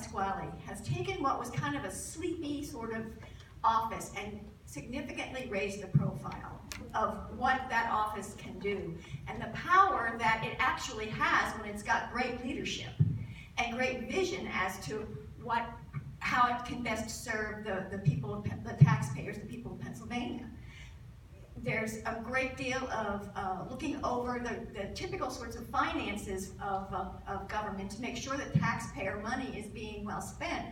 DePasquale has taken what was kind of a sleepy sort of office and significantly raised the profile of what that office can do and the power that it actually has when it's got great leadership and great vision as to how it can best serve the people, the taxpayers, the people of Pennsylvania. There's a great deal of looking over the typical sorts of finances of government to make sure that taxpayer money is being well spent.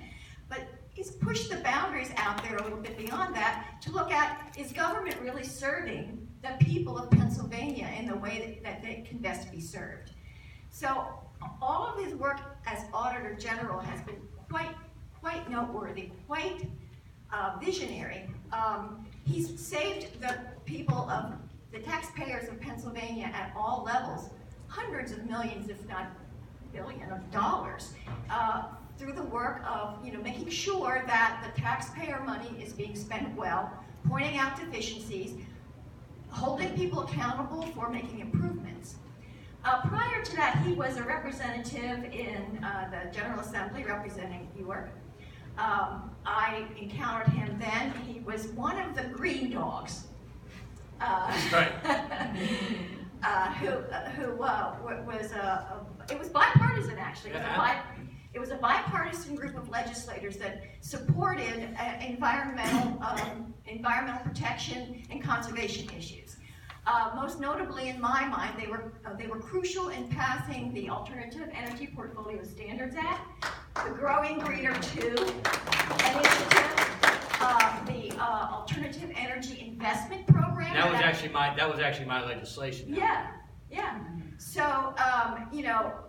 But he's pushed the boundaries out there a little bit beyond that to look at, is government really serving the people of Pennsylvania in the way that they can best be served? So all of his work as Auditor General has been quite noteworthy, quite visionary. He's saved the people of the taxpayers of Pennsylvania at all levels hundreds of millions, if not billions of dollars, through the work of making sure that the taxpayer money is being spent well, pointing out deficiencies, holding people accountable for making improvements. Prior to that, he was a representative in the General Assembly representing York. I encountered him then. He was one of the green dogs. Who was it was bipartisan actually. It was a bipartisan group of legislators that supported environmental protection and conservation issues. Most notably, in my mind, they were crucial in passing the Alternative Energy Portfolio Standards Act, the Growing Greener 2 initiative, the Alternative Energy Investment Program. That was actually my legislation. Yeah. So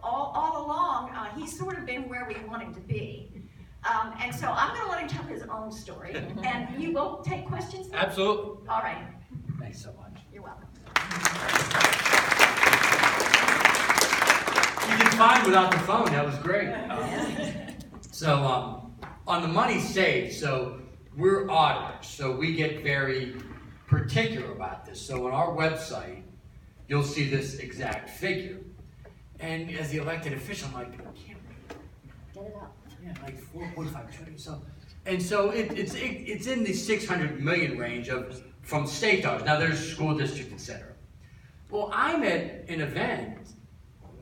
all along, he's sort of been where we want him to be. And so I'm going to let him tell his own story, and you will take questions now? Absolutely. All right. Thanks so much. You're welcome. You did fine without the phone. That was great. So on the money saved, so we're auditors, so we get very particular about this. So on our website, you'll see this exact figure. And as the elected official, I'm like, I can't Get it up. Yeah, like 4.5 trillion. So it's in the 600 million range from state dollars. Now there's school district, etc. Well, I'm at an event,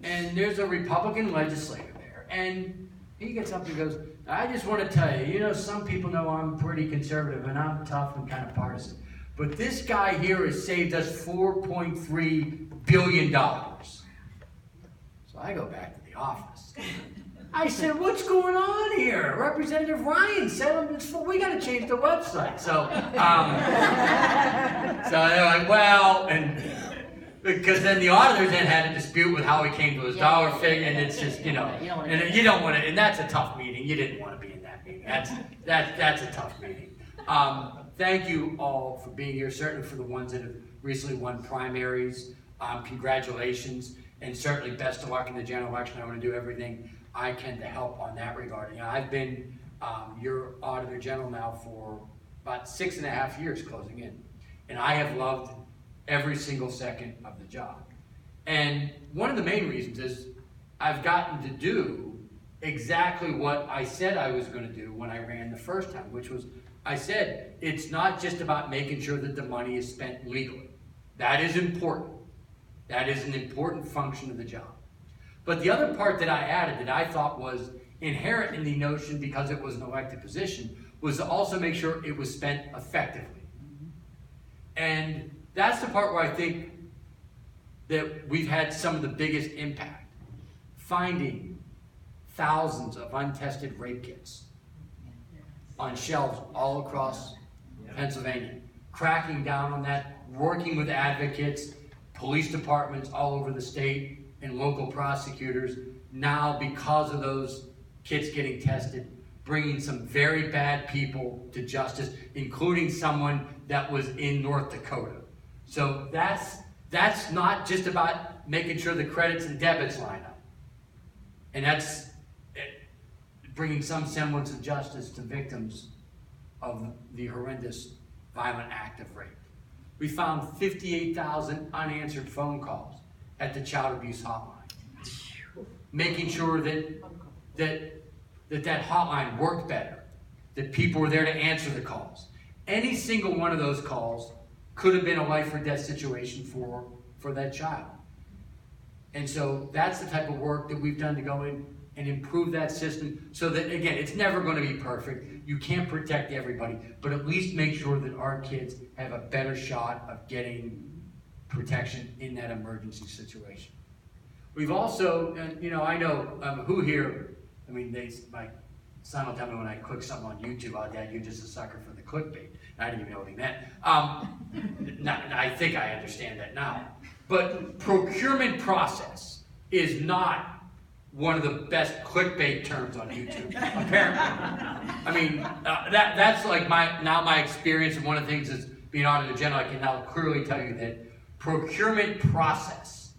and there's a Republican legislator there, and he gets up and goes, I just want to tell you, some people know I'm pretty conservative, and I'm tough and kind of partisan. But this guy here has saved us $4.3 billion. So I go back to the office. I said, what's going on here? Representative Ryan said we got to change the website. So they're like, well, and because then the auditors then had a dispute with how he came to his dollar figure, and it's just, and you don't want to, and that's a tough meeting. You didn't want to be in that meeting. That's a tough meeting. Thank you all for being here, certainly for the ones that have recently won primaries. Congratulations, and certainly best of luck in the general election. I want to do everything I can to help on that regard. I've been your Auditor General now for about 6.5 years closing in, and I have loved every single second of the job. And one of the main reasons is I've gotten to do exactly what I said I was going to do when I ran the first time, which was I said it's not just about making sure that the money is spent legally. That is important. That is an important function of the job. But the other part that I added that I thought was inherent in the notion, because it was an elected position, was to also make sure it was spent effectively. And that's the part where I think that we've had some of the biggest impact. Finding thousands of untested rape kits on shelves all across Pennsylvania. Cracking down on that, working with advocates, police departments all over the state, and local prosecutors. Now, because of those kits getting tested, bringing some very bad people to justice, including someone that was in North Dakota. So that's not just about making sure the credits and debits line up. And that's bringing some semblance of justice to victims of the horrendous violent act of rape. We found 58,000 unanswered phone calls at the child abuse hotline, making sure that that hotline worked better, that people were there to answer the calls. Any single one of those calls could have been a life or death situation for that child. And so that's the type of work that we've done to go in and improve that system so that, again, it's never going to be perfect. You can't protect everybody, but at least make sure that our kids have a better shot of getting protection in that emergency situation. We've also, and I know who here, my son will tell me when I click something on YouTube, oh, Dad, you're just a sucker for the clickbait. I didn't even know what he meant. I think I understand that now. But procurement process is not one of the best clickbait terms on YouTube, apparently. That's like my experience, and one of the things is being Auditor General, I can now clearly tell you that procurement process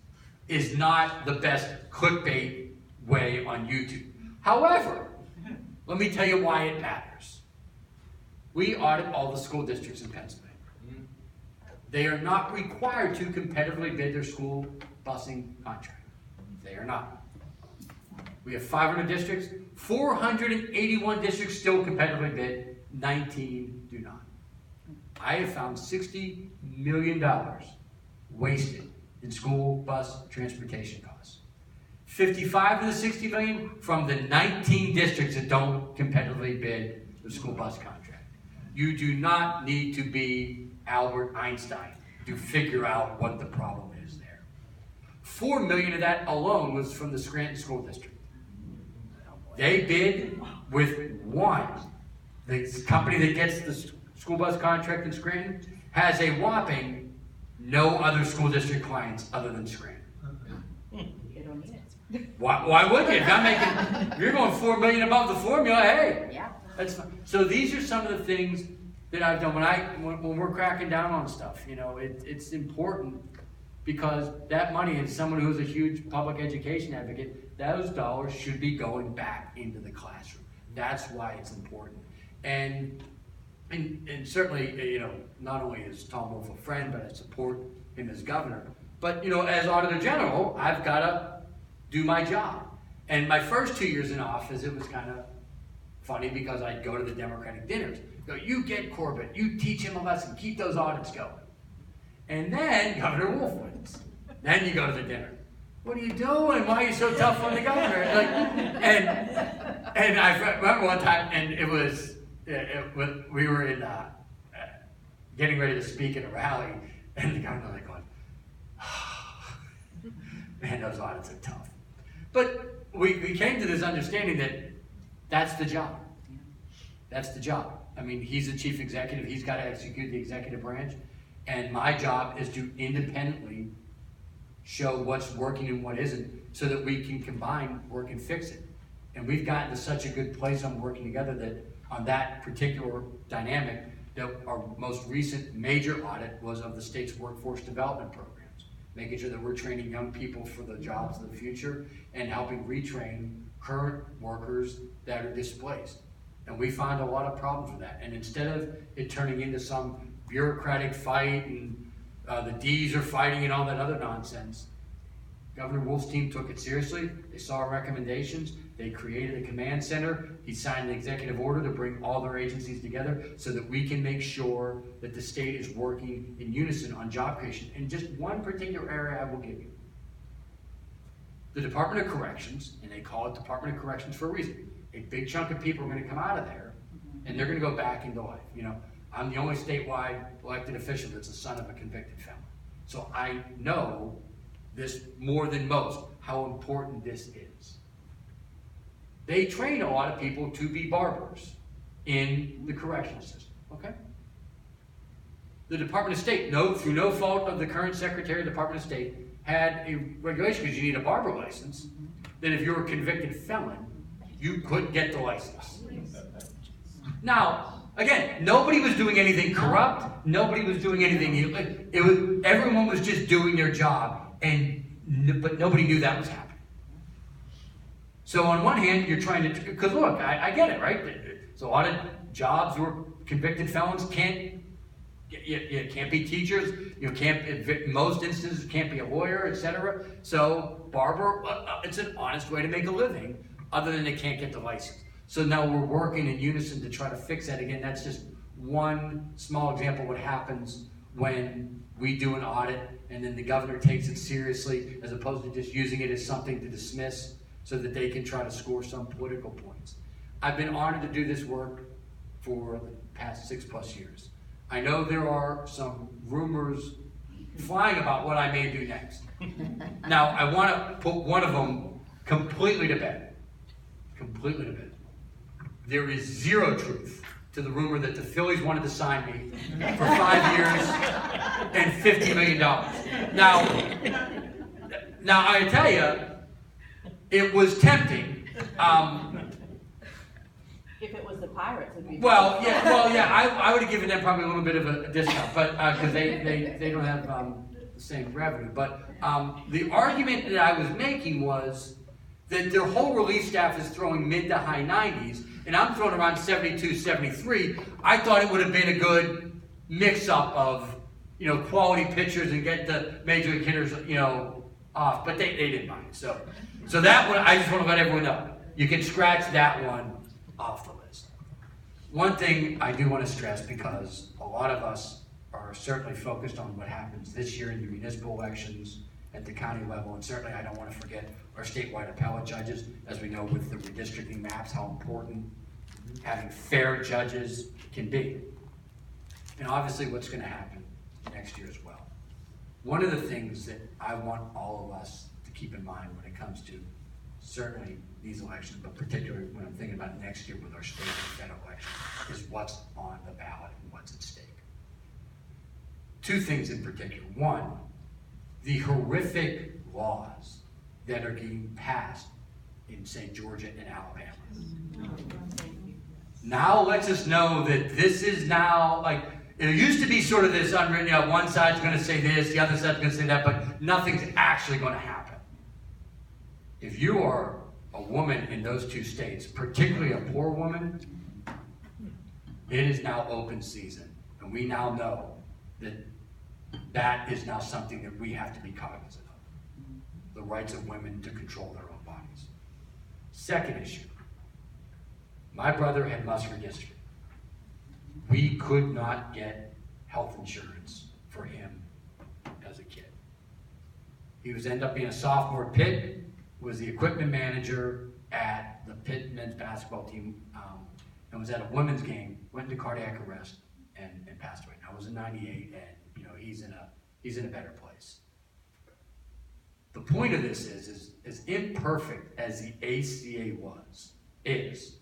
is not the best clickbait way on YouTube. However, let me tell you why it matters. We audit all the school districts in Pennsylvania. They are not required to competitively bid their school busing contract. They are not. We have 500 districts, 481 districts still competitively bid, 19 do not. I have found $60 million wasted in school bus transportation costs. 55 of the 60 million from the 19 districts that don't competitively bid the school bus contract. You do not need to be Albert Einstein to figure out what the problem is there. 4 million of that alone was from the Scranton School District. They bid with one. The company that gets the school bus contract in Scranton has a whopping no other school district clients other than Scranton. You don't need it. Why would you? If you're going 4 million above the formula, hey, Yeah. that's fine. So these are some of the things that I've done when we're cracking down on stuff. It's important because that money, as someone who's a huge public education advocate, those dollars should be going back into the classroom. That's why it's important. And certainly, not only is Tom Wolf a friend, but I support him as governor. But, as Auditor General, I've got to do my job. And my first 2 years in office, it was kind of funny because I'd go to the Democratic dinners. Go, you get Corbett, you teach him a lesson, keep those audits going. And then Governor Wolf wins. Then you go to the dinner. What are you doing? Why are you so tough on the governor? And I remember one time, and we were in getting ready to speak at a rally, and the governor going, man, those audits are tough. But we came to this understanding that that's the job. That's the job. He's the chief executive. He's got to execute the executive branch. And my job is to independently show what's working and what isn't so that we can combine work and fix it. And we've gotten to such a good place on working together that on that particular dynamic, that our most recent major audit was of the state's workforce development programs, making sure that we're training young people for the jobs of the future and helping retrain current workers that are displaced. And we find a lot of problems with that. And instead of it turning into some bureaucratic fight and the D's are fighting and all that other nonsense, Governor Wolf's team took it seriously. They saw our recommendations. They created a command center. He signed an executive order to bring all their agencies together so that we can make sure that the state is working in unison on job creation. And just one particular area I will give you. The Department of Corrections, and they call it Department of Corrections for a reason. A big chunk of people are going to come out of there, and they're going to go back into life. I'm the only statewide elected official that's the son of a convicted felon. So I know this more than most, how important this is. They train a lot of people to be barbers in the correctional system, okay? The Department of State, through no fault of the current Secretary of the Department of State, had a regulation, because you need a barber license, that if you're a convicted felon, you couldn't get the license. Now, again, nobody was doing anything corrupt. Nobody was doing anything. Everyone was just doing their job, but nobody knew that was happening. So on one hand, you're trying to, because look, I get it, right? So a lot of jobs where convicted felons you can't be teachers. You can't, in most instances, can't be a lawyer, etc. So barber, it's an honest way to make a living, other than they can't get the license. So now we're working in unison to try to fix that. Again, that's just one small example of what happens when we do an audit and then the governor takes it seriously as opposed to just using it as something to dismiss so that they can try to score some political points. I've been honored to do this work for the past 6+ years. I know there are some rumors flying about what I may do next. Now, I want to put one of them completely to bed. Completely to bed. There is zero truth to the rumor that the Phillies wanted to sign me for 5 years and $50 million. Now I tell you, it was tempting. If it was the Pirates, it'd be. I would have given them probably a little bit of a discount, but because they don't have the same revenue. But the argument that I was making was that their whole relief staff is throwing mid to high 90s, and I'm throwing around 72, 73. I thought it would have been a good mix-up of, quality pitchers and get the major league hitters, off. But they didn't mind. So that one, I just want to let everyone know. You can scratch that one off the list. One thing I do want to stress, because a lot of us are certainly focused on what happens this year in the municipal elections at the county level, and certainly I don't want to forget our statewide appellate judges, as we know with the redistricting maps, how important having fair judges can be. And obviously what's going to happen next year as well. One of the things that I want all of us to keep in mind when it comes to certainly these elections, but particularly when I'm thinking about next year with our state and federal elections, is what's on the ballot and what's at stake. Two things in particular. One, the horrific laws that are getting passed in, say, Georgia and Alabama. Now lets us know that this is now, like, it used to be sort of this unwritten, one side's going to say this, the other side's going to say that, but nothing's actually going to happen. If you are a woman in those two states, particularly a poor woman, it is now open season. And we now know that that is now something that we have to be cognizant of. The rights of women to control their own bodies. Second issue. My brother had muscular dystrophy. We could not get health insurance for him as a kid. He was ended up being a sophomore at Pitt, was the equipment manager at the Pitt men's basketball team, and was at a women's game, went into cardiac arrest, and passed away. Now, it was in '98, and he's in a better place. The point of this is as imperfect as the ACA is,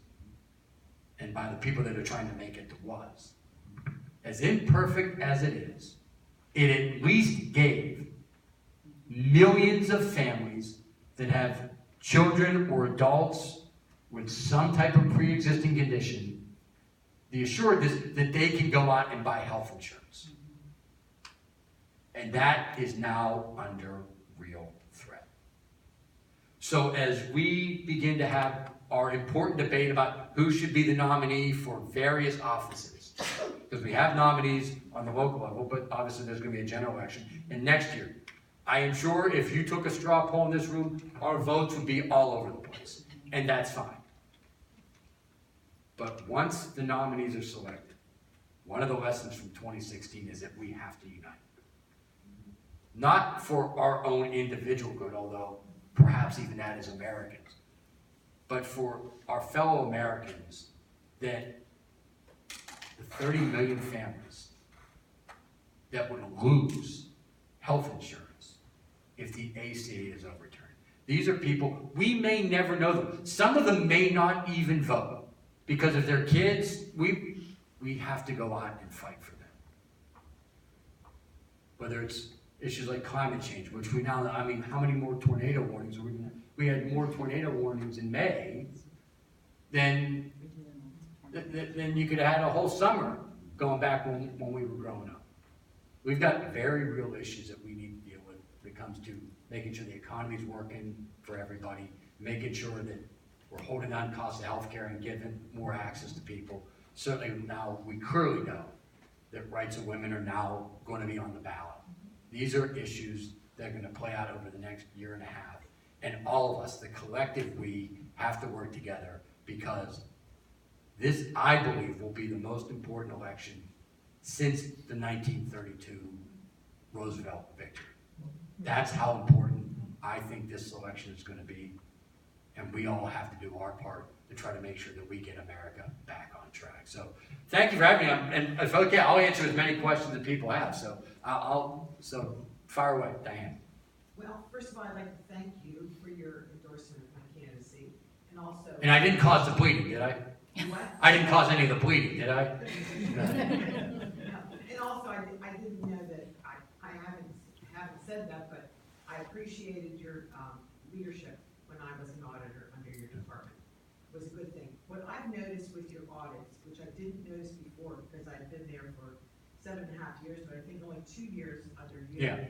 and by the people that are trying to make it was, as imperfect as it is, it at least gave millions of families that have children or adults with some type of pre-existing condition the assuredness that they can go out and buy health insurance. And that is now under real threat. So as we begin to have our important debate about who should be the nominee for various offices, because we have nominees on the local level, but obviously there's going to be a general election. And next year, I am sure if you took a straw poll in this room, our votes would be all over the place. And that's fine. But once the nominees are selected, one of the lessons from 2016 is that we have to unite. Not for our own individual good, although perhaps even that is Americans, but for our fellow Americans, that the 30 million families that would lose health insurance if the ACA is overturned. These are people, we may never know them. Some of them may not even vote. Because if they're kids, we have to go out and fight for them. Whether it's issues like climate change, which we now, how many more tornado warnings are we going to? We had more tornado warnings in May than you could have had a whole summer going back when we were growing up. We've got very real issues that we need to deal with when it comes to making sure the economy's working for everybody, making sure that we're holding on costs of healthcare and giving more access to people. Certainly now we clearly know that rights of women are now going to be on the ballot. These are issues that are going to play out over the next year and a half. And all of us, the collective we, have to work together because This, I believe, will be the most important election since the 1932 Roosevelt victory. That's how important I think this election is going to be, and we all have to do our part to try to make sure that we get America back on track. So thank you for having me, and if okay, I'll answer as many questions that people have. So so fire away, Diane. Well, first of all, I'd like to thank you for your endorsement of my candidacy, and also. And I didn't cause the bleeding, did I? What? I didn't cause any of the bleeding, did I? And also, I didn't know that, I haven't said that, but I appreciated your leadership when I was an auditor under your department. It was a good thing. What I've noticed with your audits, which I didn't notice before because I've been there for 7.5 years, but I think only 2 years under you. Yeah.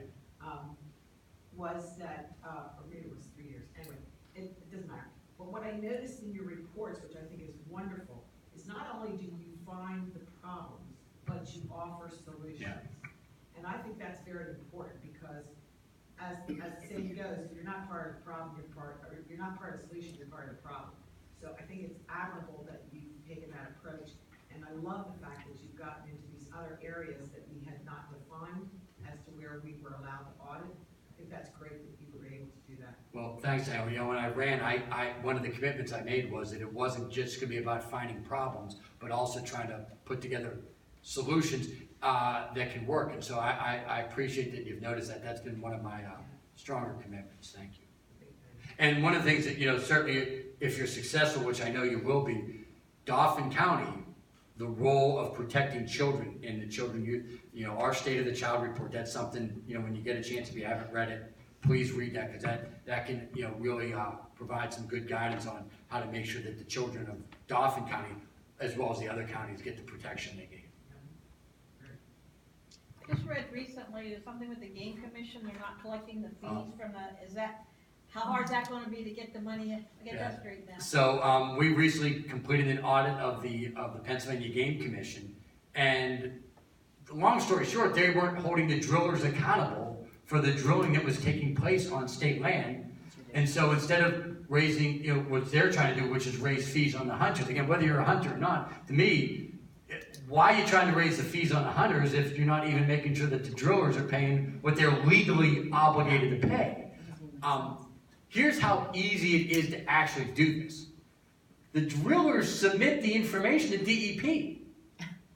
Was that, or maybe it was 3 years, anyway, it doesn't matter. But what I noticed in your reports, which I think is wonderful, is not only do you find the problems, but you offer solutions. Yeah. And I think that's very important because as the saying goes, if you're not part of the problem, you're not part of the solution, you're part of the problem. So I think it's admirable that you've taken that approach. And I love the fact that you've gotten into these other areas that we had not defined as to where we were allowed to audit. I think that's great that you were able to do that. Well, thanks, Al. You know, when I ran, one of the commitments I made was that it wasn't just going to be about finding problems, but also trying to put together solutions that can work. And so I appreciate that you've noticed that. That's been one of my stronger commitments. Thank you. And one of the things that, you know, certainly if you're successful, which I know you will be, Dauphin County, the role of protecting children and the children, you know, our State of the Child report, that's something, you know, when you get a chance, if you haven't read it, please read that, because that can, you know, really provide some good guidance on how to make sure that the children of Dauphin County, as well as the other counties, get the protection they need. I just read recently, there's something with the game commission, they're not collecting the fees from the, is that, how hard is that gonna be to get the money in, get that straight now? So, we recently completed an audit of the Pennsylvania Game Commission, and long story short, they weren't holding the drillers accountable for the drilling that was taking place on state land. And so instead of raising, you know, what they're trying to do, which is raise fees on the hunters, again, whether you're a hunter or not, to me, why are you trying to raise the fees on the hunters if you're not even making sure that the drillers are paying what they're legally obligated to pay? Here's how easy it is to actually do this. The drillers submit the information to DEP.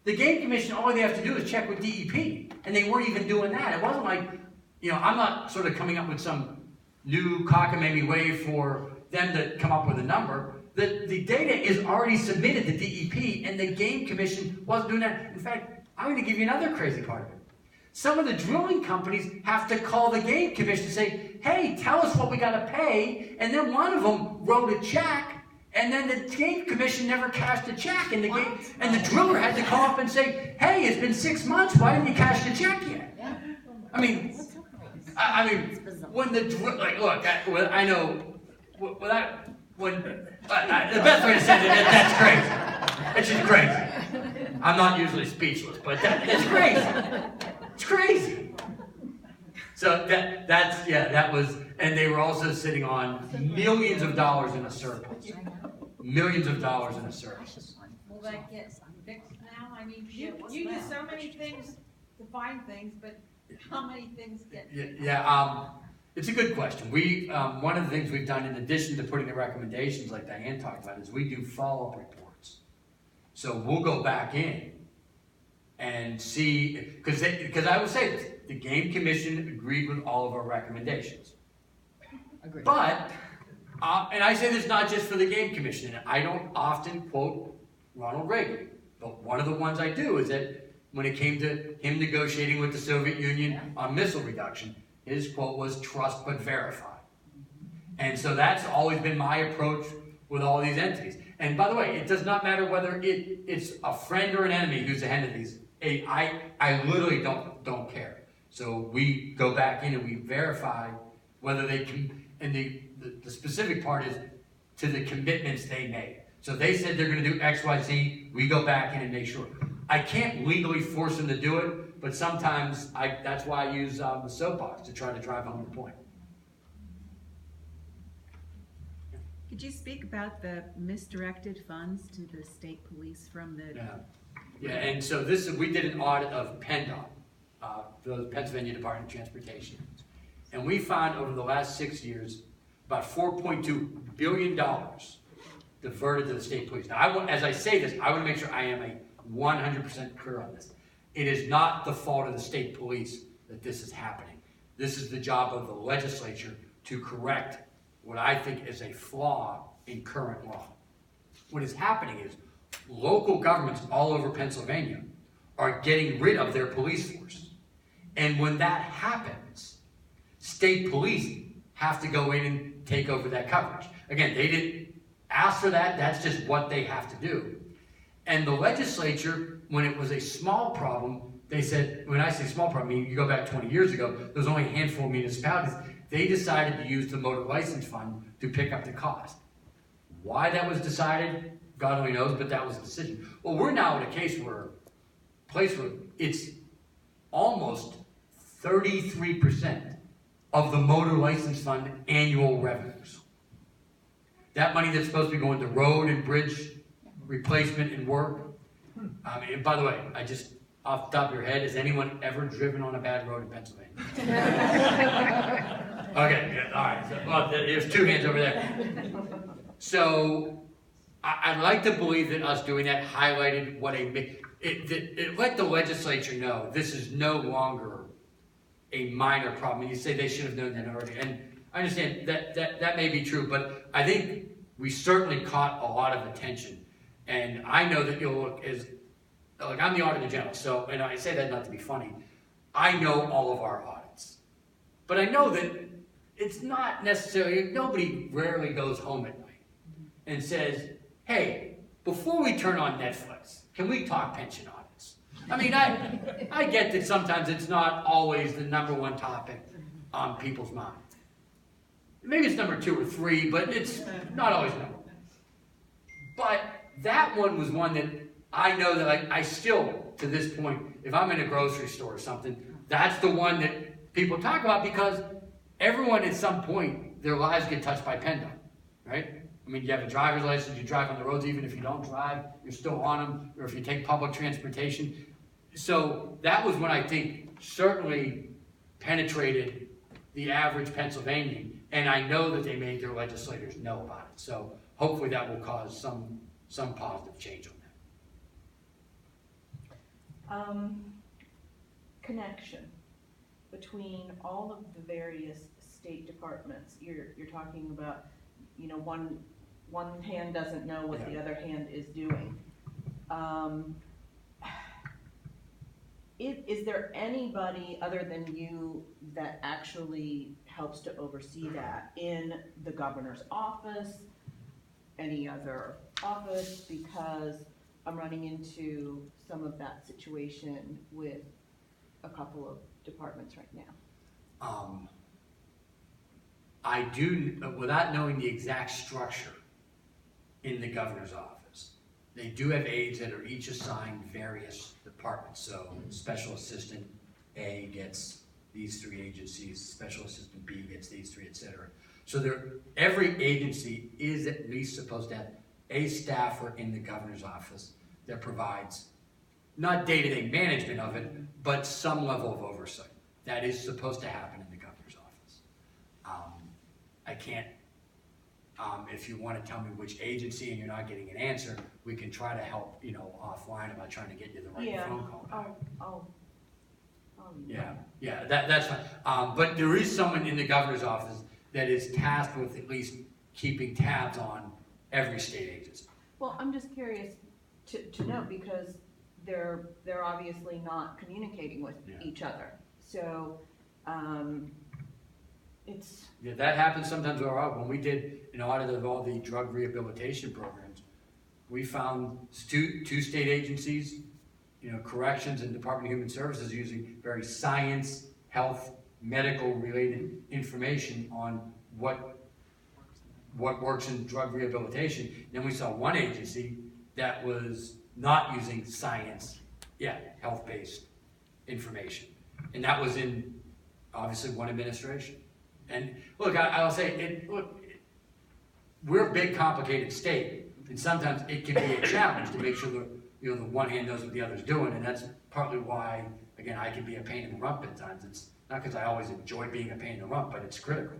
The Game Commission, all they have to do is check with DEP, and they weren't even doing that. It wasn't like, you know, I'm not sort of coming up with some new cockamamie way for them to come up with a number. The data is already submitted to DEP, and the Game Commission wasn't doing that. In fact, I'm going to give you another crazy part of it. Some of the drilling companies have to call the Game Commission and say, hey, tell us what we got to pay, and then one of them wrote a check, and then the Game Commission never cashed a check, and the driller had to call up and say, hey, it's been 6 months, why didn't you cash the check yet? I mean, when the look, I know, the best way to say it, that's crazy. It's just crazy. I'm not usually speechless, but it's crazy. It's crazy. So that was, and they were also sitting on millions of dollars in a surplus. Millions of dollars in a surplus. Will that get fixed now? I mean, you do so many things to find things, but how many things get fixed? Yeah, it's a good question. We one of the things we've done in addition to putting the recommendations like Diane talked about is we do follow-up reports. So we'll go back in and see, because I would say this, the Game Commission agreed with all of our recommendations. Agreed. But, and I say this not just for the Game Commission, and I don't often quote Ronald Reagan, but one of the ones I do is that when it came to him negotiating with the Soviet Union on missile reduction, his quote was, trust but verify. And so that's always been my approach with all these entities. And by the way, it does not matter whether it's a friend or an enemy who's the head of these. I literally don't care. So we go back in and we verify whether they can, and the specific part is to the commitments they made. So they said they're going to do X, Y, Z, we go back in and make sure. I can't legally force them to do it, but sometimes that's why I use the soapbox to try to drive home the point. Could you speak about the misdirected funds to the state police from the? Yeah, and so we did an audit of PennDOT, the Pennsylvania Department of Transportation. And we found over the last 6 years, about $4.2 billion diverted to the state police. Now, as I say this, I want to make sure I am 100% clear on this. It is not the fault of the state police that this is happening. This is the job of the legislature to correct what I think is a flaw in current law. What is happening is local governments all over Pennsylvania are getting rid of their police force. And when that happens, state police have to go in and take over that coverage. Again, they didn't ask for that. That's just what they have to do. And the legislature, when it was a small problem, they said, when I say small problem, I mean, you go back 20 years ago, there was only a handful of municipalities. They decided to use the motor license fund to pick up the cost. Why that was decided, God only knows, but that was the decision. Well, we're now at a place where it's almost 33% of the motor license fund annual revenues. That money that's supposed to be going to road and bridge replacement and work. And by the way, off the top of your head, has anyone ever driven on a bad road in Pennsylvania? Okay, yeah, all right. So, well, there's two hands over there. So I'd like to believe that us doing that highlighted what it let the legislature know this is no longer a minor problem. You say they should have known that already, and I understand that may be true, but I think we certainly caught a lot of attention. And I know that you'll look like I'm the Auditor General, so, and I say that not to be funny, I know all of our audits. But I know that it's not necessarily, nobody rarely goes home at night and says, hey, before we turn on Netflix, can we talk pension audits? I mean, I get that sometimes it's not always the number one topic on people's minds. Maybe it's number 2 or 3, but it's not always number 1. But that one was one that I know that I still, to this point, if I'm in a grocery store or something, that's the one that people talk about because everyone at some point, their lives get touched by PennDOT, right? I mean, you have a driver's license, you drive on the roads, even if you don't drive, you're still on them, or if you take public transportation. So that was when I think certainly penetrated the average Pennsylvanian, and I know that they made their legislators know about it. So hopefully that will cause some positive change on that. Connection between all of the various state departments. You're talking about, you know, one hand doesn't know what the other hand is doing. Is there anybody other than you that actually helps to oversee that in the governor's office, any other office? Because I'm running into some of that situation with a couple of departments right now. I do, without knowing the exact structure in the governor's office, they do have aides that are each assigned various departments. So Special Assistant A gets these 3 agencies, Special Assistant B gets these 3, etc. So every agency is at least supposed to have a staffer in the governor's office that provides not day-to-day management of it, but some level of oversight. That is supposed to happen in the governor's office. I can't, if you want to tell me which agency and you're not getting an answer, we can try to help, offline about trying to get you the right phone call. Yeah, that's fine. But there is someone in the governor's office that is tasked with at least keeping tabs on every state agency. Well, I'm just curious to know because they're obviously not communicating with each other. So, it's... Yeah, that happens sometimes when we did an audit of all the drug rehabilitation programs. We found two state agencies, corrections and Department of Human Services using very science, health, medical related information on what works in drug rehabilitation. Then we saw one agency that was not using science, health-based information. And that was in, obviously, one administration. And look, I'll say, we're a big, complicated state, and sometimes it can be a challenge to make sure that, you know, the one hand knows what the other's doing, and that's partly why, again, I can be a pain in the rump at times. It's not because I always enjoy being a pain in the rump, but it's critical.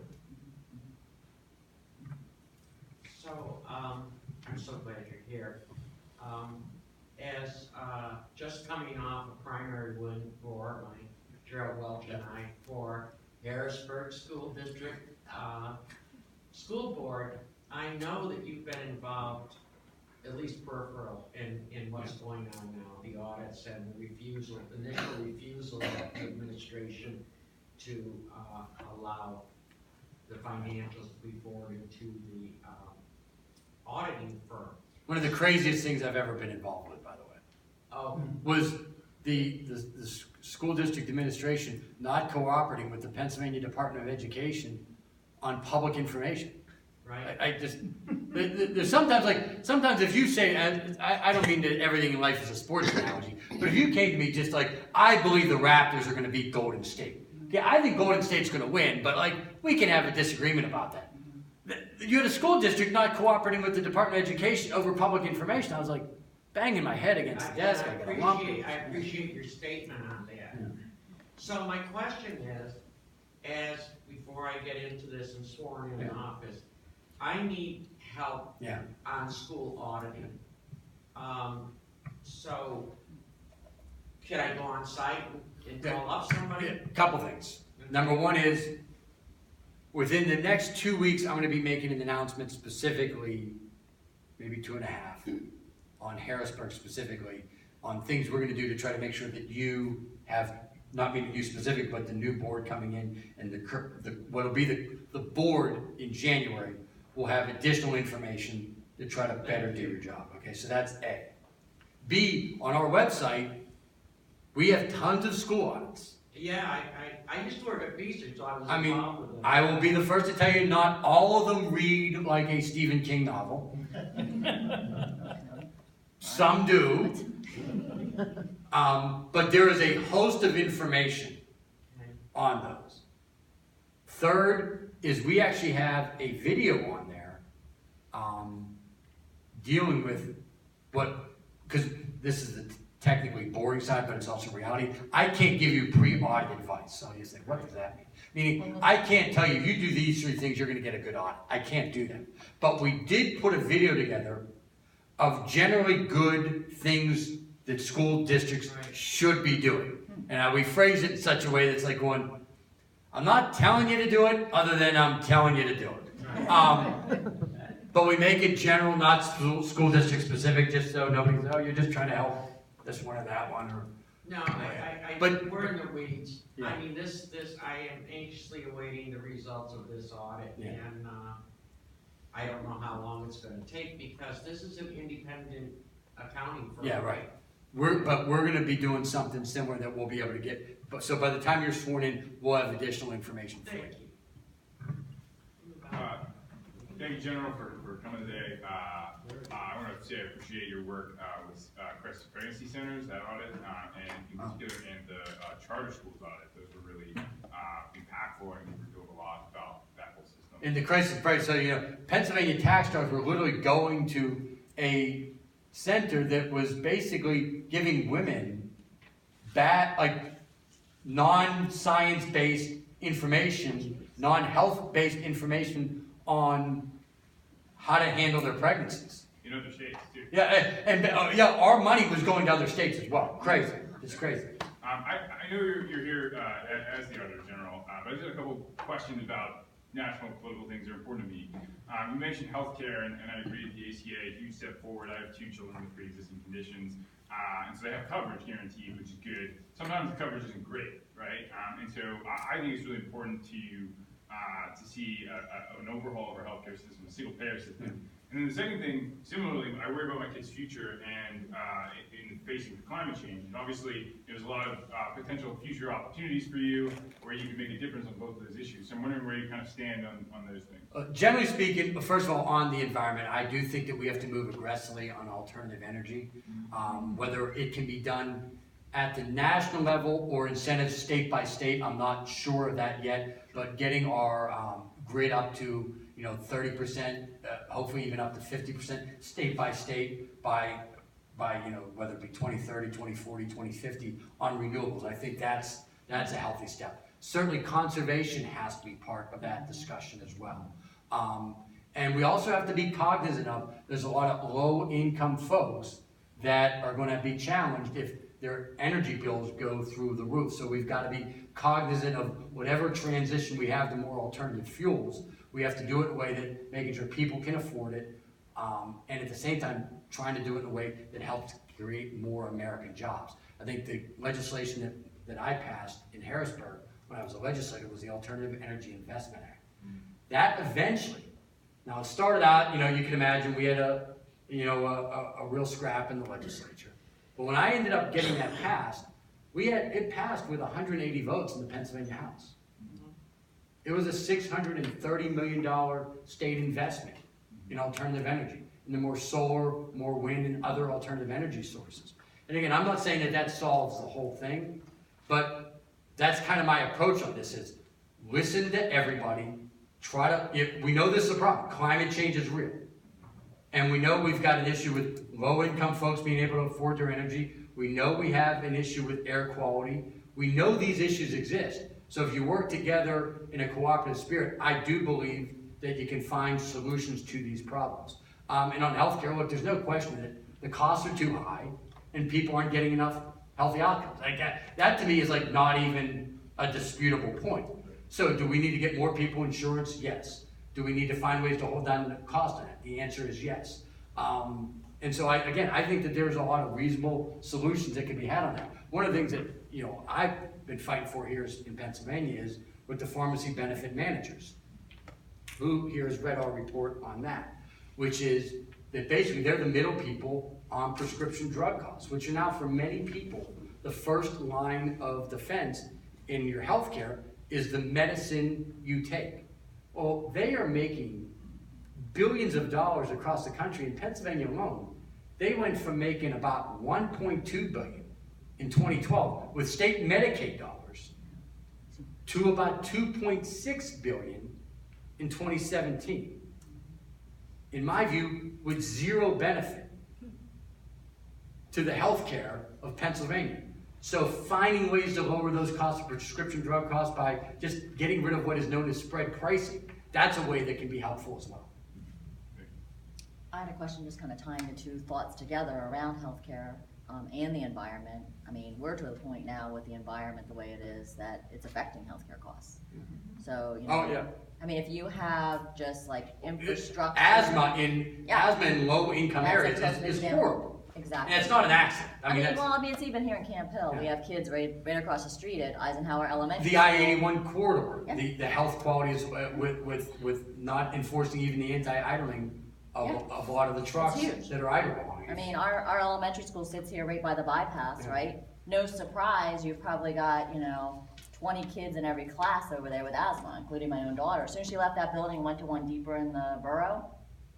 So, I'm so glad you're here. As just coming off a primary win for Gerald Welch and I for Harrisburg School District School Board, I know that you've been involved, at least peripheral, in what's going on now, the audits and the refusal, initial refusal of the administration to allow the financials to be forwarded to the auditing firm. One of the craziest things I've ever been involved with, by the way, Oh, was the school district administration not cooperating with the Pennsylvania Department of Education on public information. right. I just, there's sometimes if you say, and I don't mean that everything in life is a sports analogy, but if you came to me just like, I believe the Raptors are gonna beat Golden State. Yeah, I think Golden State's gonna win, but like, we can have a disagreement about that. You had a school district not cooperating with the Department of Education over public information. I was like, banging my head against the desk. I got a lump. I appreciate your statement on that. Yeah. So my question is, before I get into this and sworn in Yeah. office, I need help Yeah. on school auditing. So, can I go on site and call up somebody? A couple things. Number one is, within the next 2 weeks, I'm gonna be making an announcement specifically, maybe 2.5, on Harrisburg specifically, on things we're gonna do to try to make sure that you have, not meaning you specific, but the new board coming in, and what'll be the board in January will have additional information to try to better do your job, okay? So that's A. B, on our website, we have tons of school audits. Yeah, I used to work at Beezer, so I was I mean, involved with it. I will be the first to tell you, not all of them read like a Stephen King novel. Some do. But there is a host of information on those. Third is we actually have a video on there dealing with because this is the technically boring side, but it's also reality. I can't give you pre-audit advice. So you say, what does that mean? Meaning, I can't tell you, if you do these 3 things, you're gonna get a good audit. I can't do that. But we did put a video together of generally good things that school districts should be doing. And we phrase it in such a way that's like going, I'm not telling you to do it, other than I'm telling you to do it. But we make it general, not school district specific, just so nobody says, oh, you're just trying to help this one or that one, or. No, But- we're in the weeds. Yeah. I mean, I am anxiously awaiting the results of this audit, Yeah. and, I don't know how long it's gonna take, because this is an independent accounting firm. Yeah, right. But we're gonna be doing something similar that we'll be able to get, so by the time you're sworn in, we'll have additional information for you. Thank you. Thank you, General, for coming today. I want to say I appreciate your work with Crisis Pregnancy Centers, that audit, and in particular, and the charter schools audit. Those were really impactful, and we revealed a lot about that whole system. In the crisis price, so Pennsylvania tax dollars were literally going to a center that was basically giving women non-science-based information, non-health-based information on how to handle their pregnancies. In other states, too. Yeah, and our money was going to other states as well. Crazy, it's crazy. I know you're here as the Auditor General, but I just had a couple questions about national political things that are important to me. You mentioned healthcare, and I agree with the ACA, a huge step forward. I have 2 children with pre-existing conditions, and so they have coverage guaranteed, which is good. Sometimes the coverage isn't great, right? And so I think it's really important to see an overhaul of our healthcare system, a single payer system. And then the second thing, similarly, I worry about my kids' future and in facing climate change. And obviously, there's a lot of potential future opportunities for you where you can make a difference on both of those issues. So I'm wondering where you kind of stand on those things. Generally speaking, first of all, on the environment, I do think that we have to move aggressively on alternative energy. Whether it can be done at the national level or incentives state by state, I'm not sure of that yet, but getting our grid up to 30%, hopefully even up to 50%, state by state, by whether it be 2030, 2040, 2050 on renewables. I think that's a healthy step. Certainly conservation has to be part of that discussion as well. And we also have to be cognizant of, there's a lot of low-income folks that are going to be challenged if their energy bills go through the roof. So we've got to be cognizant of whatever transition we have to more alternative fuels. We have to do it in a way that making sure people can afford it, and at the same time trying to do it in a way that helps create more American jobs. I think the legislation that I passed in Harrisburg when I was a legislator was the Alternative Energy Investment Act. That eventually, now it started out, you can imagine we had a real scrap in the legislature. But when I ended up getting that passed, it passed with 180 votes in the Pennsylvania House. It was a $630 million state investment in alternative energy, in the more solar, more wind, and other alternative energy sources. And again, I'm not saying that solves the whole thing, but that's kind of my approach on this is listen to everybody, we know this is a problem. Climate change is real. And we know we've got an issue with low-income folks being able to afford their energy. We know we have an issue with air quality. We know these issues exist. So if you work together in a cooperative spirit, I do believe that you can find solutions to these problems. And on healthcare, look, there's no question that the costs are too high and people aren't getting enough healthy outcomes. Like that to me is like not even a disputable point. So do we need to get more people insurance? Yes. Do we need to find ways to hold down the cost of that? The answer is yes. And so I think that there's a lot of reasonable solutions that can be had on that. One of the things that I've been fighting for here in Pennsylvania is with the pharmacy benefit managers. Who here has read our report on that? Which is that basically they're the middle people on prescription drug costs, which are now for many people the first line of defense in your healthcare is the medicine you take. Well, they are making billions of dollars across the country. In Pennsylvania alone, they went from making about $1.2 billion in 2012 with state Medicaid dollars to about $2.6 billion in 2017. In my view, with zero benefit to the health care of Pennsylvania. So finding ways to lower those costs of prescription drug costs by just getting rid of what is known as spread pricing, that's a way that can be helpful as well. I had a question just kind of tying the two thoughts together around healthcare and the environment. I mean, we're to the point now with the environment the way it is that it's affecting healthcare costs. So, Oh, yeah. I mean, if you have just like infrastructure. Asthma in low-income areas is horrible. Exactly. And it's not an accident. I mean, it's even here in Camp Hill. Yeah. We have kids right across the street at Eisenhower Elementary. The I-81 corridor, yeah. the health quality is with not enforcing even the anti-idling of a lot of the trucks that are idling. I mean, our elementary school sits here right by the bypass, right? No surprise, you've probably got, 20 kids in every class over there with asthma, including my own daughter. As soon as she left that building and went to one deeper in the borough,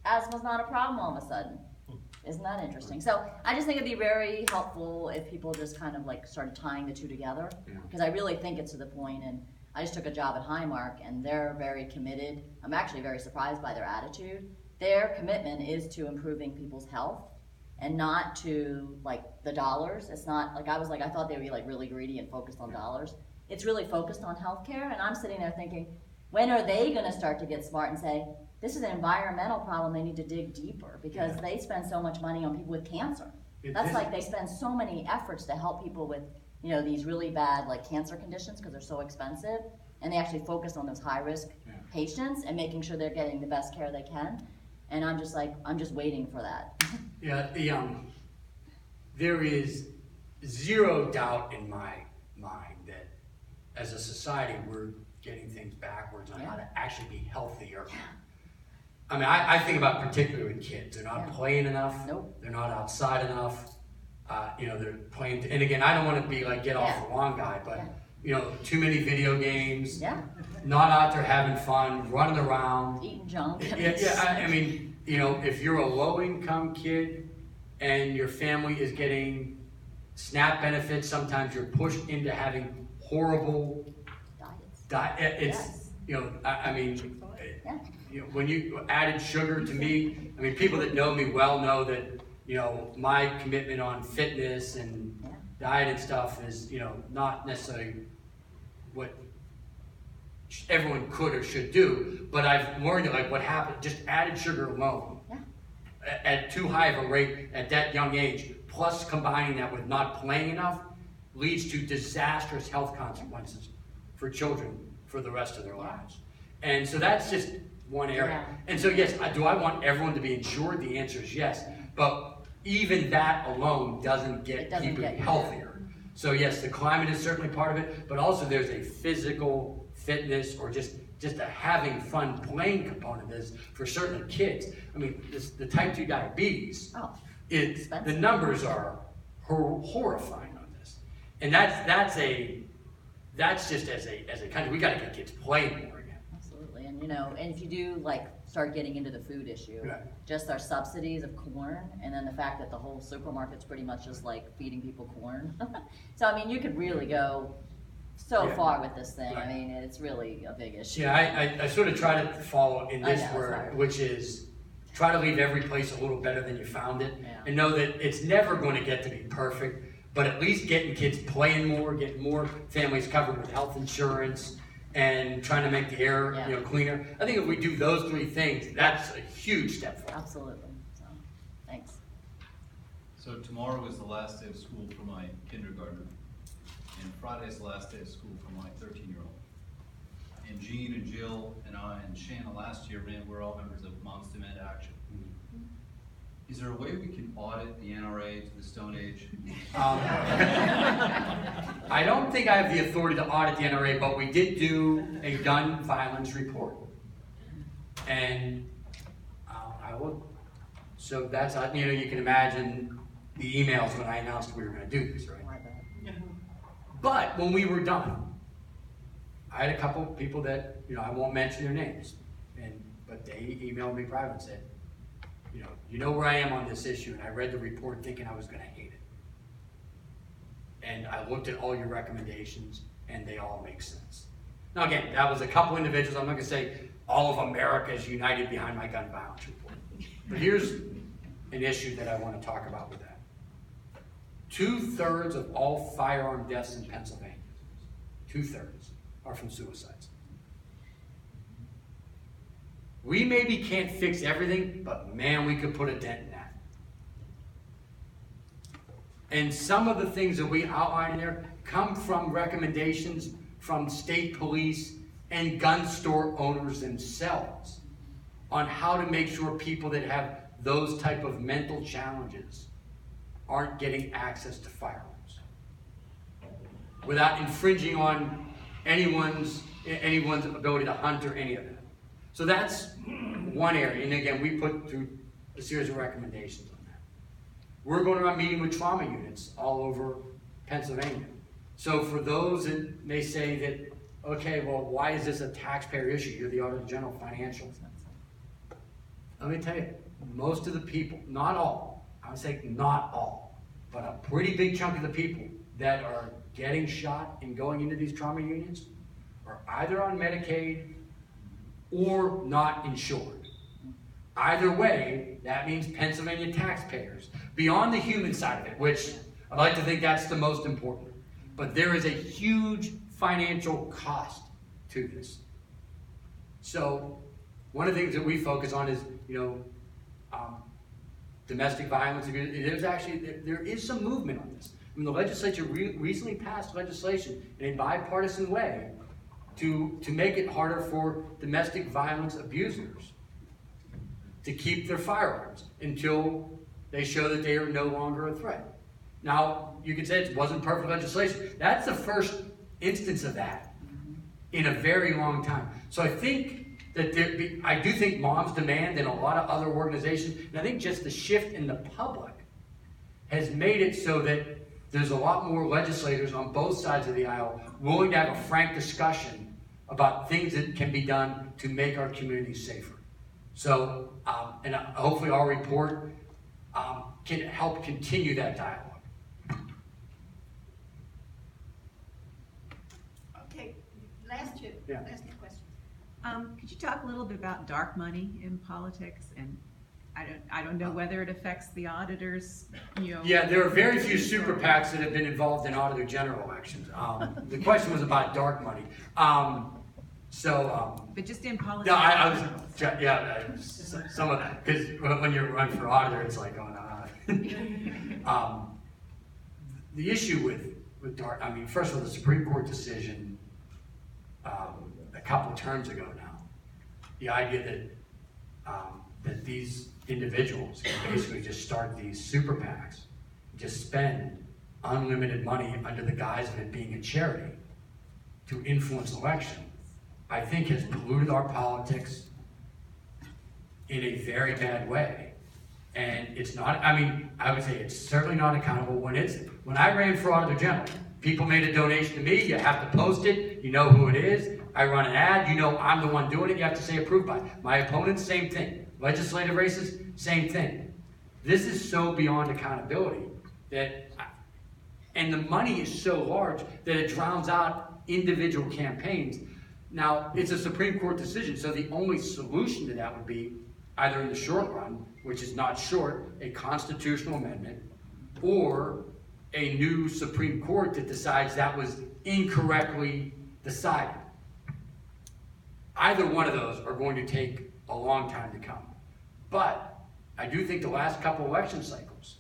asthma's not a problem all of a sudden. Isn't that interesting? So I just think it'd be very helpful if people just kind of like started tying the two together, because I really think it's to the point, and I just took a job at Highmark and they're very committed. I'm actually very surprised by their attitude. Their commitment is to improving people's health and not to like the dollars. It's not like I thought they would be like really greedy and focused on dollars. It's really focused on healthcare, and I'm sitting there thinking, when are they gonna start to get smart and say, this is an environmental problem, they need to dig deeper, because they spend so much money on people with cancer. That's like they spend so many efforts to help people with, these really bad like cancer conditions because they're so expensive, and they actually focus on those high risk patients and making sure they're getting the best care they can. And I'm just waiting for that. There is zero doubt in my mind that as a society we're getting things backwards on how to actually be healthier. I mean, I think about particularly with kids. They're not playing enough. Nope. They're not outside enough. They're playing. And again, I don't want to be like get off the lawn guy, but too many video games. Yeah. Not out there having fun, running around. Eating junk. I mean, if you're a low-income kid and your family is getting SNAP benefits, sometimes you're pushed into having horrible diets. I mean, when you added sugar to me, I mean, people that know me well know that, my commitment on fitness and diet and stuff is, not necessarily what everyone could or should do, but I've learned that, like, what happened, just added sugar alone at too high of a rate at that young age, plus combining that with not playing enough, leads to disastrous health consequences for children for the rest of their lives. And so that's just one area. And so yes, do I want everyone to be insured? The answer is yes. But even that alone doesn't get people healthier. So yes, the climate is certainly part of it, but also there's a physical fitness or just a having fun playing component is for certain kids. I mean, the type 2 diabetes, the numbers are horrifying on this. And that's just as a country, we gotta get kids playing more again. Absolutely, and and if you do start getting into the food issue, just our subsidies of corn, and then the fact that the whole supermarket's pretty much just feeding people corn. So I mean, you could really go so far with this thing. I mean, it's really a big issue. Yeah, I sort of try to follow in this word, which is try to leave every place a little better than you found it, and know that it's never going to get to be perfect, but at least getting kids playing more, getting more families covered with health insurance, and trying to make the air cleaner. I think if we do those 3 things, that's a huge step forward. Absolutely. So, thanks. So tomorrow is the last day of school for my kindergartner, and Friday is the last day of school for my 13-year-old. And Jean and Jill and I and Shanna last year we're all members of Moms Demand Action. Is there a way we can audit the NRA to the Stone Age? I don't think I have the authority to audit the NRA, but we did do a gun violence report. And I will, so that's, you can imagine the emails when I announced we were going to do this, right? But when we were done, I had a couple people that, I won't mention their names, but they emailed me private and said, you know where I am on this issue, and I read the report thinking I was going to hate it. And I looked at all your recommendations, and they all make sense. Now again, that was a couple individuals. I'm not going to say all of America is united behind my gun violence report. But here's an issue that I want to talk about with that. 2/3 of all firearm deaths in Pennsylvania, 2/3 are from suicides. We maybe can't fix everything, but man, we could put a dent in that. And some of the things that we outline in there come from recommendations from state police and gun store owners themselves on how to make sure people that have those type of mental challenges aren't getting access to firearms without infringing on anyone's ability to hunt or any of that. So that's one area, and again, we put through a series of recommendations on that. We're going around meeting with trauma units all over Pennsylvania. So for those that may say that, okay, well, why is this a taxpayer issue? You're the Auditor General Financial. Let me tell you, most of the people, not all, I would say not all, but a pretty big chunk of the people that are getting shot and going into these trauma units are either on Medicaid or not insured. Either way, that means Pennsylvania taxpayers. Beyond the human side of it, which I'd like to think that's the most important, but there is a huge financial cost to this. So one of the things that we focus on is, domestic violence. There is some movement on this. I mean, the legislature recently passed legislation in a bipartisan way to make it harder for domestic violence abusers to keep their firearms until they show that they are no longer a threat. Now, you could say it wasn't perfect legislation. That's the first instance of that in a very long time. So I think that I do think Moms Demand and a lot of other organizations, and I think just the shift in the public has made it so that there's a lot more legislators on both sides of the aisle willing to have a frank discussion about things that can be done to make our communities safer. So, and hopefully our report can help continue that dialogue. Okay, last two questions. Could you talk a little bit about dark money in politics? And I don't know whether it affects the auditors, you know. Yeah, there are very few super PACs that have been involved in Auditor General elections. The question was about dark money. But just in politics. No, I was, some of that, because when you run for auditor, it's like, oh, no. The issue with dark, I mean, first of all, the Supreme Court decision a couple terms ago now, the idea that these individuals can basically just start these super PACs, just spend unlimited money under the guise of it being a charity to influence election, I think has polluted our politics in a very bad way. And it's not, I mean, I would say it's certainly not accountable when I ran for Auditor General, people made a donation to me, you have to post it, you know who it is, I run an ad, you know I'm the one doing it, you have to say approved by. My opponents, same thing. Legislative races, same thing. This is so beyond accountability and the money is so large that it drowns out individual campaigns. Now, it's a Supreme Court decision, so the only solution to that would be either in the short run, which is not short, a constitutional amendment, or a new Supreme Court that decides that was incorrectly decided. Either one of those are going to take a long time to come. But I do think the last couple election cycles,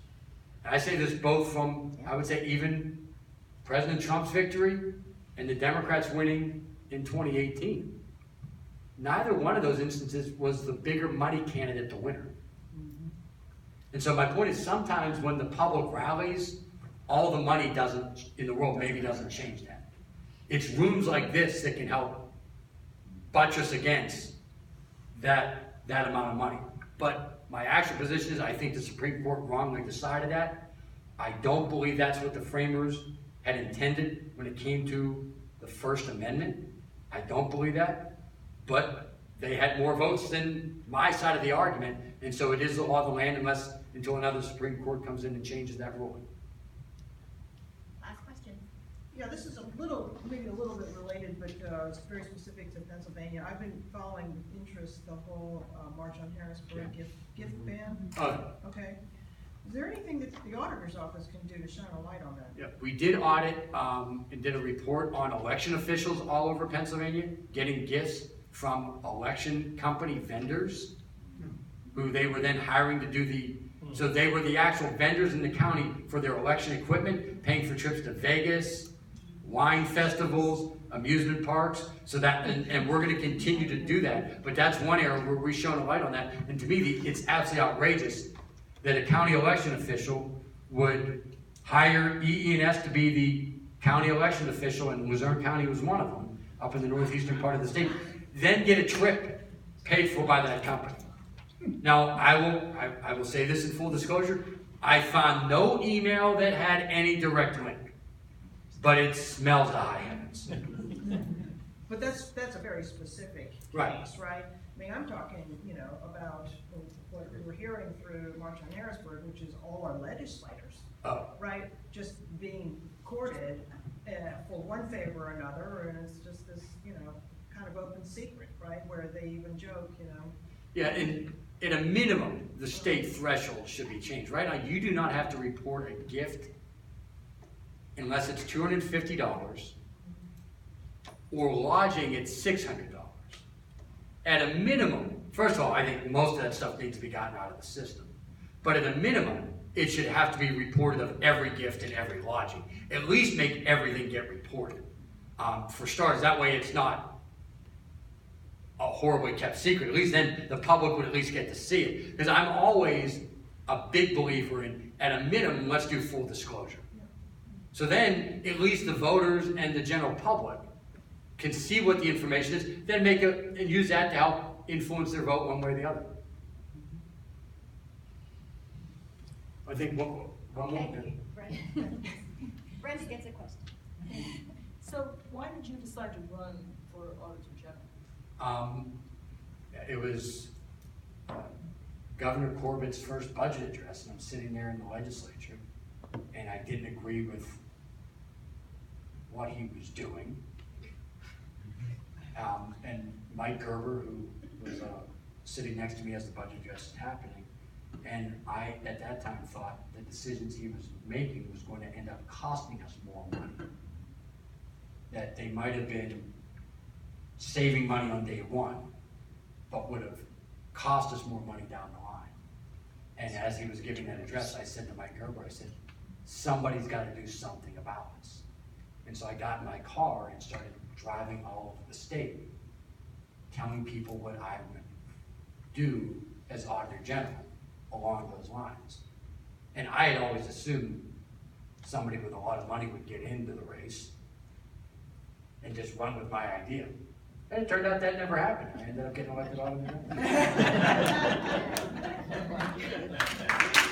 and I say this both from, I would say, even President Trump's victory and the Democrats winning in 2018, neither one of those instances was the bigger money candidate the winner. And so my point is sometimes when the public rallies, all the money in the world maybe doesn't change that. It's rooms like this that can help buttress against that amount of money. But my actual position is I think the Supreme Court wrongly decided that. I don't believe that's what the framers had intended when it came to the First Amendment. I don't believe that. But they had more votes than my side of the argument, and so it is the law of the land until another Supreme Court comes in and changes that ruling. Last question. Yeah, this is maybe a little bit related, but it's very specific to Pennsylvania. I've been following with interest the whole March on Harrisburg gift ban. Okay. Is there anything that the auditor's office can do to shine a light on that? Yeah, we did audit and did a report on election officials all over Pennsylvania getting gifts from election company vendors who they were then hiring to do so they were the actual vendors in the county for their election equipment, paying for trips to Vegas, wine festivals, amusement parks, and we're going to continue to do that. But that's one area where we've shown a light on that. And to me, it's absolutely outrageous that a county election official would hire EE&S to be the county election official, and Luzerne County was one of them, up in the northeastern part of the state, then get a trip paid for by that company. Now, I will say this in full disclosure, I found no email that had any direct link, but it smells to high heavens. But that's a very specific case, Right. right? I mean, I'm talking, about what we're hearing through March on Harrisburg, which is all our legislators, right? Just being courted for one favor or another, and it's just this, kind of open secret, right? Where they even joke, Yeah, and at a minimum, the state threshold should be changed. Right now, you do not have to report a gift unless it's $250 or lodging at $600. At a minimum, first of all, I think most of that stuff needs to be gotten out of the system. But at a minimum, it should have to be reported of every gift and every lodging. At least make everything get reported. For starters, that way it's not a horribly kept secret. At least then the public would at least get to see it. Because I'm always a big believer in, at a minimum, let's do full disclosure. So then, at least the voters and the general public can see what the information is, then and use that to help influence their vote one way or the other. I think one more. Brenda gets a question. So why did you decide to run for Auditor General? It was Governor Corbett's first budget address, and I'm sitting there in the legislature, and I didn't agree with what he was doing. And Mike Gerber, who was sitting next to me as the budget address was happening, and I, at that time, thought the decisions he was making was going to end up costing us more money. That they might have been saving money on day one, but would have cost us more money down the line. And as he was giving that address, I said to Mike Gerber, I said, somebody's got to do something about this. And so I got in my car and started driving all over the state, telling people what I would do as Auditor General along those lines. And I had always assumed somebody with a lot of money would get into the race and just run with my idea. And it turned out that never happened. I ended up getting elected Auditor General.